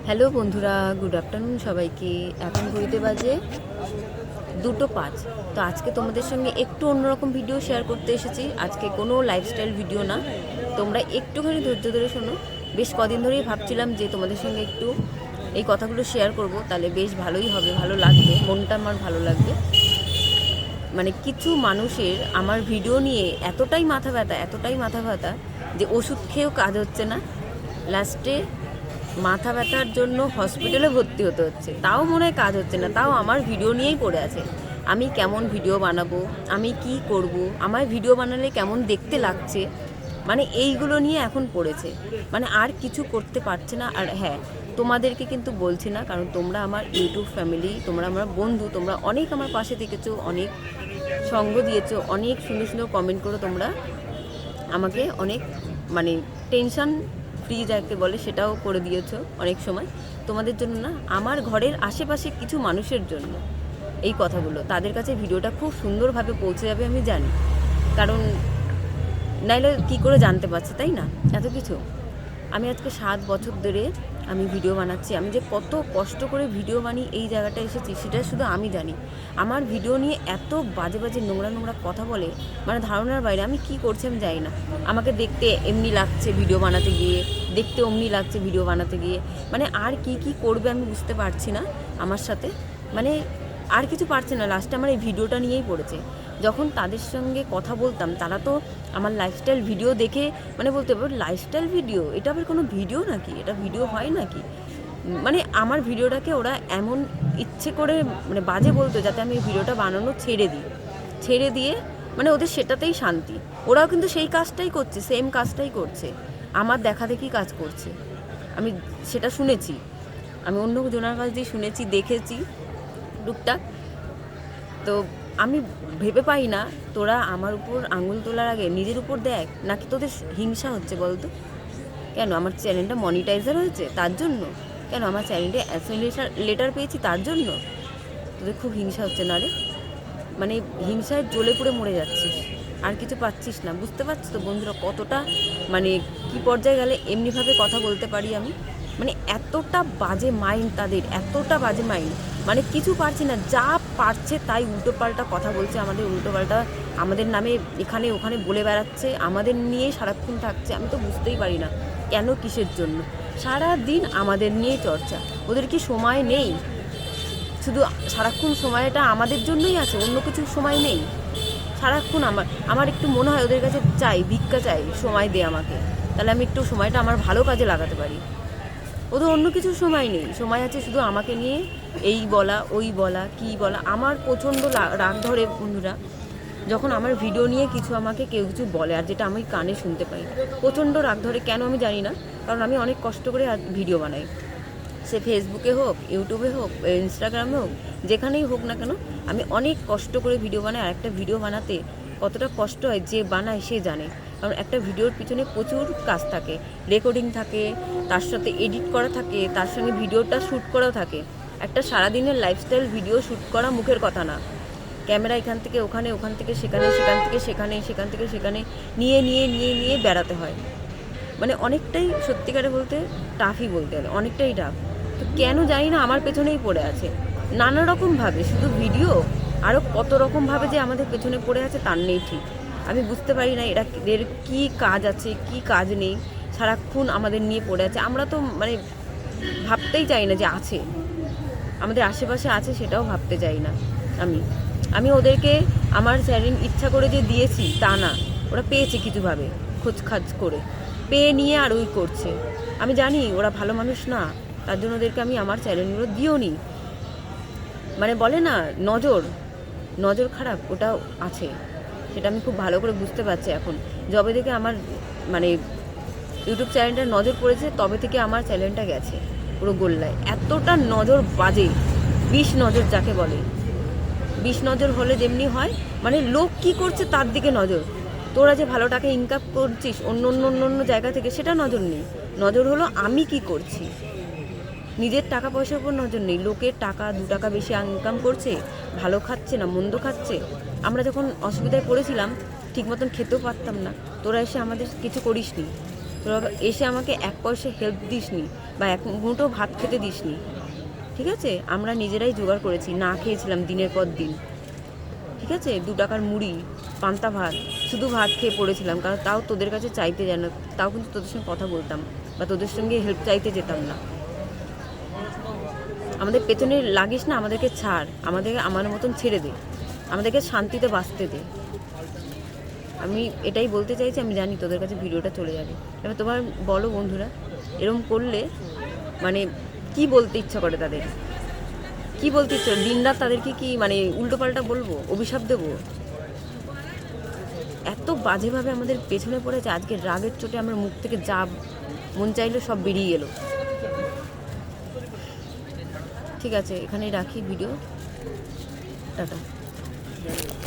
Hello বন্ধুরা, good afternoon সবাইকে। এখন ঘড়িতে বাজে 2:05। তো আজকে তোমাদের সঙ্গে একটু অন্যরকম ভিডিও শেয়ার করতে এসেছি। আজকে কোনো লাইফস্টাইল ভিডিও না, তোমরা একটুখানি ধৈর্য ধরে শোনো। বেশ কদিন ধরেই ভাবছিলাম যে তোমাদের সঙ্গে একটু এই কথাগুলো শেয়ার করব, তাহলে বেশ ভালোই হবে, ভালো লাগবে, মনটা আমার ভালো লাগবে। মানে কিছু মানুষের আমার ভিডিও নিয়ে এতটাই মাথা ব্যথা যে ওষুধ খেয়েও কাজ হচ্ছে না, লাস্টে মাথা ব্যথার জন্য হসপিটালে ভর্তি হতে হচ্ছে, তাও মনে হয় কাজ হচ্ছে না, তাও আমার ভিডিও নিয়েই পড়ে আছে। আমি কেমন ভিডিও বানাবো, আমি কি করব, আমার ভিডিও বানালে কেমন দেখতে লাগছে, মানে এইগুলো নিয়ে এখন পড়েছে। মানে আর কিছু করতে পারছে না। আর হ্যাঁ, তোমাদেরকে কিন্তু বলছি না, কারণ তোমরা আমার ইউটিউব ফ্যামিলি, তোমরা আমার বন্ধু, তোমরা অনেক আমার পাশে থেকেছো, অনেক সঙ্গ দিয়েছো, অনেক সুন্দর সুন্দর কমেন্ট করো, তোমরা আমাকে অনেক মানে টেনশন ফ্রি যাকে বলে সেটাও করে দিয়েছো অনেক সময়। তোমাদের জন্য না, আমার ঘরের আশেপাশে কিছু মানুষের জন্য এই কথাগুলো, তাদের কাছে ভিডিওটা খুব সুন্দরভাবে পৌঁছে যাবে আমি জানি, কারণ নাইলে কী করে জানতে পারছে, তাই না, এত কিছু। আমি আজকে 7 বছর ধরে আমি ভিডিও বানাচ্ছি। আমি যে কত কষ্ট করে ভিডিও বানিয়ে এই জায়গাটা এসেছি সেটা শুধু আমি জানি। আমার ভিডিও নিয়ে এত বাজে বাজে নোংরা কথা বলে, মানে ধারণার বাইরে। আমি কি করছি আমি জানি না। আমাকে দেখতে এমনি লাগছে ভিডিও বানাতে গিয়ে, দেখতে অমনি লাগছে ভিডিও বানাতে গিয়ে, মানে আর কি করবে আমি বুঝতে পারছি না আমার সাথে। মানে আর কিছু পারছে না, লাস্টে আমার এই ভিডিওটা নিয়েই পড়েছে। যখন তাদের সঙ্গে কথা বলতাম, তারা তো আমার লাইফস্টাইল ভিডিও দেখে মানে বলতে পারো লাইফস্টাইল ভিডিও, এটা আবার কোনো ভিডিও নাকি, এটা ভিডিও হয় নাকি। মানে আমার ভিডিওটাকে ওরা এমন ইচ্ছে করে মানে বাজে বলতো যাতে আমি এই ভিডিওটা বানানো ছেড়ে দিয়ে মানে ওদের সেটাতেই শান্তি। ওরাও কিন্তু সেই কাজটাই করছে, সেম কাজটাই করছে, আমার দেখা দেখি কাজ করছে। আমি সেটা শুনেছি, আমি অন্য জনের কাছ দিয়ে শুনেছি, দেখেছি টুকটাক। তো আমি ভেবে পাই না, তোরা আমার উপর আঙুল তোলার আগে নিজের উপর দেখ, নাকি তোদের হিংসা হচ্ছে বলতো? কেন আমার চ্যানেলটা মনিটাইজার হয়েছে তার জন্য? কেন আমার চ্যানেলে অ্যাসোসিয়েশন লেটার পেয়েছি তার জন্য? তোদের খুব হিংসা হচ্ছে না রে? মানে হিংসায় জ্বলে পুড়ে মরে যাচ্ছিস, আর কিছু পাচ্ছিস না। বুঝতে পারছিস তো বন্ধুরা কতটা মানে কি পর্যায়ে গেলে এমনিভাবে কথা বলতে পারি আমি? মানে এতটা বাজে মাইন্ড তাদের, এতটা বাজে মাইন্ড, মানে কিছু পারছি না, যা পারছে তাই উল্টোপাল্টা কথা বলছে, আমাদের উল্টোপাল্টা আমাদের নামে এখানে ওখানে বলে বেড়াচ্ছে, আমাদের নিয়েই সারাক্ষণ থাকছে। আমি তো বুঝতেই পারি না কেন, কিসের জন্য সারা দিন আমাদের নিয়েই চর্চা। ওদের কি সময় নেই? শুধু সারাক্ষণ সময়টা আমাদের জন্যই আছে, অন্য কিছু সময় নেই? সারাক্ষণ আমার একটু মনে হয় ওদের কাছে ভিক্ষা চাই, সময় দে আমাকে, তাহলে আমি একটু সময়টা আমার ভালো কাজে লাগাতে পারি। ওদের অন্য কিছু সময় নেই, সময় আছে শুধু আমাকে নিয়ে এই বলা ওই বলা কী বলা। আমার প্রচণ্ড রাগ ধরে বন্ধুরা, যখন আমার ভিডিও নিয়ে কিছু আমাকে কেউ কিছু বলে, আর যেটা আমি কানে শুনতে পাই, প্রচণ্ড রাগ ধরে। কেন আমি জানি না, কারণ আমি অনেক কষ্ট করে ভিডিও বানাই, সে ফেসবুকে হোক, ইউটিউবে হোক, ইনস্টাগ্রামে হোক, যেখানেই হোক না কেন, আমি অনেক কষ্ট করে ভিডিও বানাই। আর একটা ভিডিও বানাতে কতটা কষ্ট হয় যে বানায় সে জানে, কারণ একটা ভিডিওর পিছনে প্রচুর কাজ থাকে, রেকর্ডিং থাকে, তার সাথে এডিট করা থাকে, তার সঙ্গে ভিডিওটা শ্যুট করাও থাকে। একটা সারাদিনের লাইফস্টাইল ভিডিও শ্যুট করা মুখের কথা না, ক্যামেরা এখান থেকে ওখানে, ওখান থেকে সেখানে, সেখান থেকে সেখানে, সেখান থেকে সেখানে নিয়ে বেড়াতে হয়। মানে অনেকটাই সত্যিকারে বলতে টাফই বলতে গেলে, অনেকটাই টাফ। তো কেন জানি না আমার পেছনেই পড়ে আছে নানা রকমভাবে, শুধু ভিডিও, আরও কত রকমভাবে যে আমাদের পেছনে পড়ে আছে তার নেই ঠিক। আমি বুঝতে পারি না এর কী কাজ আছে, কি কাজ নেই, সারাক্ষণ আমাদের নিয়ে পড়ে আছে। আমরা তো মানে ভাবতেই চাই না যে আছে, আমাদের আশেপাশে আছে, সেটাও ভাবতে চাই না। আমি ওদেরকে আমার চ্যানেল ইচ্ছা করে যে দিয়েছি তা না, ওরা পেয়েছে কিছুভাবে খোঁজখাজ করে, পেয়ে নিয়ে আর ওই করছে। আমি জানি ওরা ভালো মানুষ না, তার জন্য ওদেরকে আমি আমার চ্যানেলগুলো দিও নি। মানে বলে না নজর খারাপ, ওটাও আছে, সেটা আমি খুব ভালো করে বুঝতে পারছি এখন। যবে থেকে আমার মানে ইউটিউব চ্যানেলটার নজর পড়েছে, তবে থেকে আমার চ্যানেলটা গেছে পুরো গোল্লায়। এতটা নজর বাজে, 20 নজর যাকে বলে, 20 নজর হলে যেমনি হয়, মানে লোক কি করছে তার দিকে নজর। তোরা যে ভালো টাকা ইনকাম করছিস অন্য জায়গা থেকে, সেটা নজর নেই। নজর হলো আমি কি করছি, নিজের টাকা পয়সার উপর নজর নেই। লোকের টাকা 2 টাকা বেশি ইনকাম করছে, ভালো খাচ্ছে না মন্দ খাচ্ছে। আমরা যখন অসুবিধায় পড়েছিলাম, ঠিক মতন খেতেও পারতাম না, তোরা এসে আমাদের কিছু করিসনি, তোরা এসে আমাকে 1 পয়সা হেল্প দিসনি, বা এক মুঠো ভাত খেতে দিসনি, ঠিক আছে? আমরা নিজেরাই জোগাড় করেছি, না খেয়েছিলাম দিনের পর দিন, ঠিক আছে? 2 টাকার মুড়ি, পান্তা ভাত, শুধু ভাত খেয়ে পড়েছিলাম, কারণ তাও তোদের কাছে চাইতে যায় না, তাও কিন্তু তোদের সঙ্গে কথা বলতাম বা তোদের সঙ্গে হেল্প চাইতে যেতাম না। আমাদের পেছনে লাগিস না, আমাদেরকে ছাড়, আমাদেরকে আমার মতন ছেড়ে দে, আমাদেরকে শান্তিতে বাঁচতে দে। আমি এটাই বলতে চাইছি। আমি জানি তোদের কাছে ভিডিওটা চলে যাবে, এবার তোমার বলো বন্ধুরা, এরকম করলে মানে কি বলতে ইচ্ছা করে তাদের, কি বলতে ইচ্ছা? দিনরাত তাদেরকে কি মানে উল্টোপাল্টা বলবো, অভিশাপ দেবো? এত বাজেভাবে আমাদের পেছনে পড়েছে, আজকে রাগের চোটে আমার মুখ থেকে যা মন চাইলো সব বেরিয়ে গেল। ঠিক আছে, এখানেই রাখি ভিডিও, টাটা।